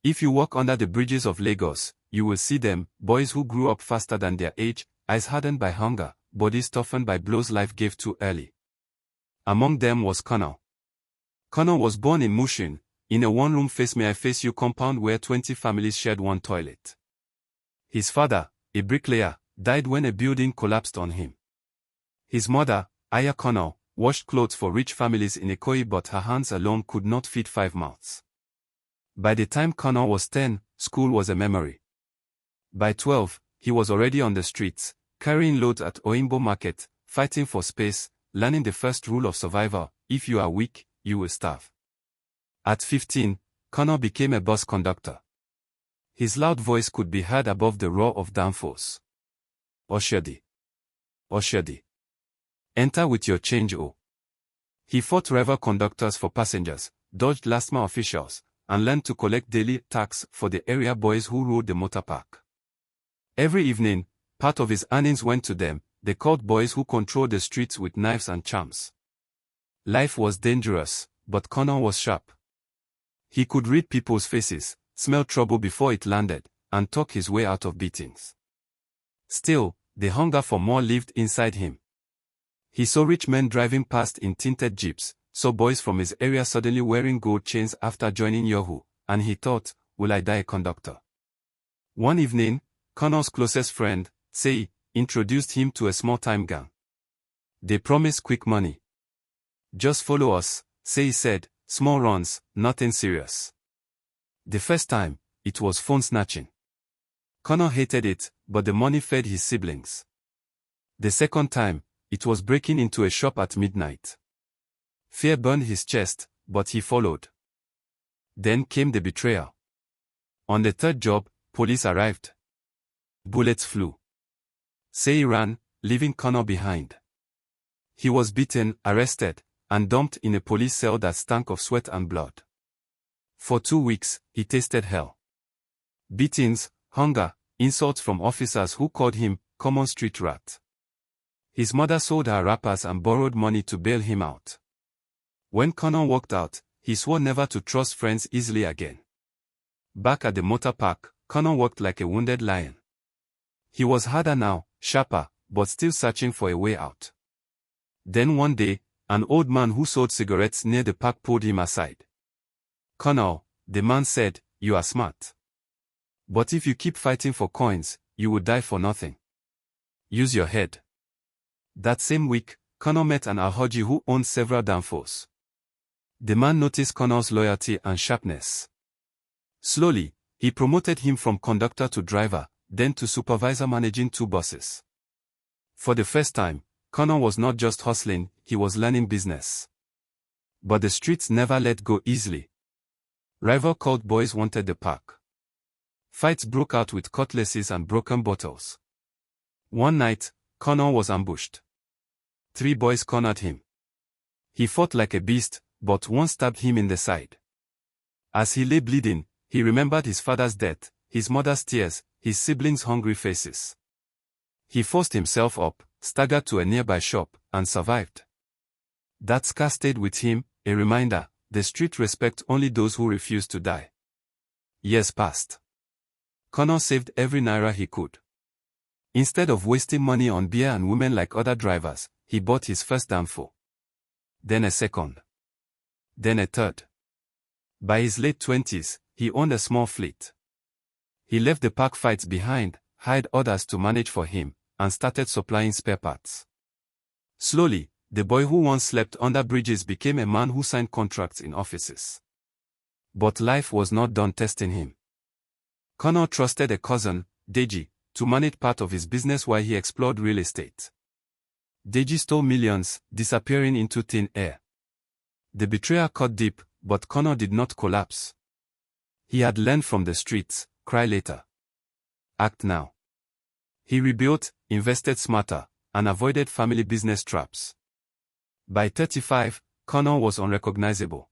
If you walk under the bridges of Lagos, you will see them, boys who grew up faster than their age, eyes hardened by hunger, bodies toughened by blows life gave too early. Among them was Connor. Connor was born in Mushin, in a one-room face-me-I-face-you compound where 20 families shared one toilet. His father, a bricklayer, died when a building collapsed on him. His mother, Aya Connor, washed clothes for rich families in Ikoyi, but her hands alone could not feed 5 mouths. By the time Connor was 10, school was a memory. By 12, he was already on the streets, carrying loads at Oyingbo Market, fighting for space, learning the first rule of survival: if you are weak, you will starve. At 15, Connor became a bus conductor. His loud voice could be heard above the roar of downforce. Oshodi. Oshodi. Enter with your change, oh. He fought rival conductors for passengers, dodged last-mile officials, and learned to collect daily tax for the area boys who rode the motor park. Every evening, part of his earnings went to them. They called boys who controlled the streets with knives and charms. Life was dangerous, but Connor was sharp. He could read people's faces, smell trouble before it landed, and talk his way out of beatings. Still, the hunger for more lived inside him. He saw rich men driving past in tinted jeeps, saw boys from his area suddenly wearing gold chains after joining Yahoo, and he thought, will I die a conductor? One evening, Connor's closest friend, Sei, introduced him to a small-time gang. They promised quick money. Just follow us, Sei said, small runs, nothing serious. The first time, it was phone snatching. Connor hated it, but the money fed his siblings. The second time, it was breaking into a shop at midnight. Fear burned his chest, but he followed. Then came the betrayal. On the third job, police arrived. Bullets flew. Sei ran, leaving Connor behind. He was beaten, arrested, and dumped in a police cell that stank of sweat and blood. For 2 weeks, he tasted hell. Beatings, hunger, insults from officers who called him common street rat. His mother sold her wrappers and borrowed money to bail him out. When Connor walked out, he swore never to trust friends easily again. Back at the motor park, Connor walked like a wounded lion. He was harder now, sharper, but still searching for a way out. Then one day, an old man who sold cigarettes near the park pulled him aside. Connor, the man said, you are smart. But if you keep fighting for coins, you will die for nothing. Use your head. That same week, Connor met an Alhaji who owned several danfos. The man noticed Connor's loyalty and sharpness. Slowly, he promoted him from conductor to driver, then to supervisor managing 2 buses. For the first time, Connor was not just hustling, he was learning business. But the streets never let go easily. Rival cult boys wanted the park. Fights broke out with cutlasses and broken bottles. One night, Connor was ambushed. 3 boys cornered him. He fought like a beast, but one stabbed him in the side. As he lay bleeding, he remembered his father's death, his mother's tears, his siblings' hungry faces. He forced himself up, staggered to a nearby shop, and survived. That scar stayed with him, a reminder: the street respects only those who refuse to die. Years passed. Connor saved every naira he could. Instead of wasting money on beer and women like other drivers, he bought his first danfo. Then a second. Then a third. By his late 20s, he owned a small fleet. He left the park fights behind, hired others to manage for him, and started supplying spare parts. Slowly, the boy who once slept under bridges became a man who signed contracts in offices. But life was not done testing him. Connor trusted a cousin, Deji, to manage part of his business while he explored real estate. Deji stole millions, disappearing into thin air. The betrayal cut deep, but Connor did not collapse. He had learned from the streets: cry later. Act now. He rebuilt, invested smarter, and avoided family business traps. By 35, Connor was unrecognizable.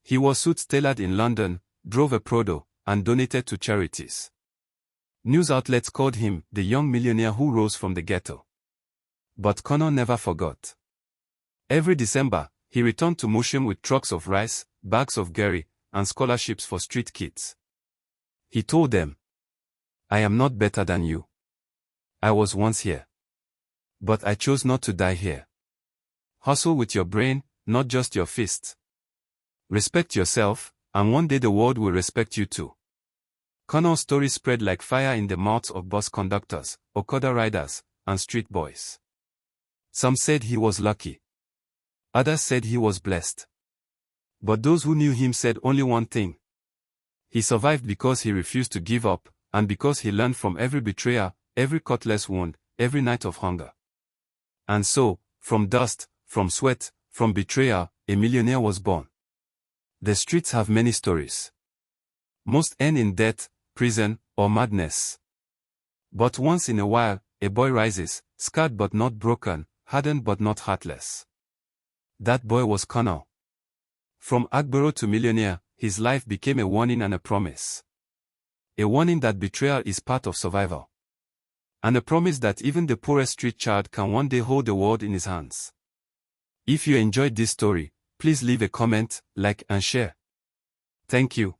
He wore suits tailored in London, drove a Prado, and donated to charities. News outlets called him the young millionaire who rose from the ghetto. But Connor never forgot. Every December, he returned to Mushin with trucks of rice, bags of gari, and scholarships for street kids. He told them, I am not better than you. I was once here. But I chose not to die here. Hustle with your brain, not just your fists. Respect yourself, and one day the world will respect you too. Connor's story spread like fire in the mouths of bus conductors, Okada riders, and street boys. Some said he was lucky. Others said he was blessed. But those who knew him said only one thing. He survived because he refused to give up, and because he learned from every betrayal, every cutlass wound, every night of hunger. And so, from dust, from sweat, from betrayal, a millionaire was born. The streets have many stories. Most end in death, prison, or madness. But once in a while, a boy rises, scarred but not broken, hardened but not heartless. That boy was Connor. From Agbero to Millionaire, his life became a warning and a promise. A warning that betrayal is part of survival. And a promise that even the poorest street child can one day hold the world in his hands. If you enjoyed this story, please leave a comment, like and share. Thank you.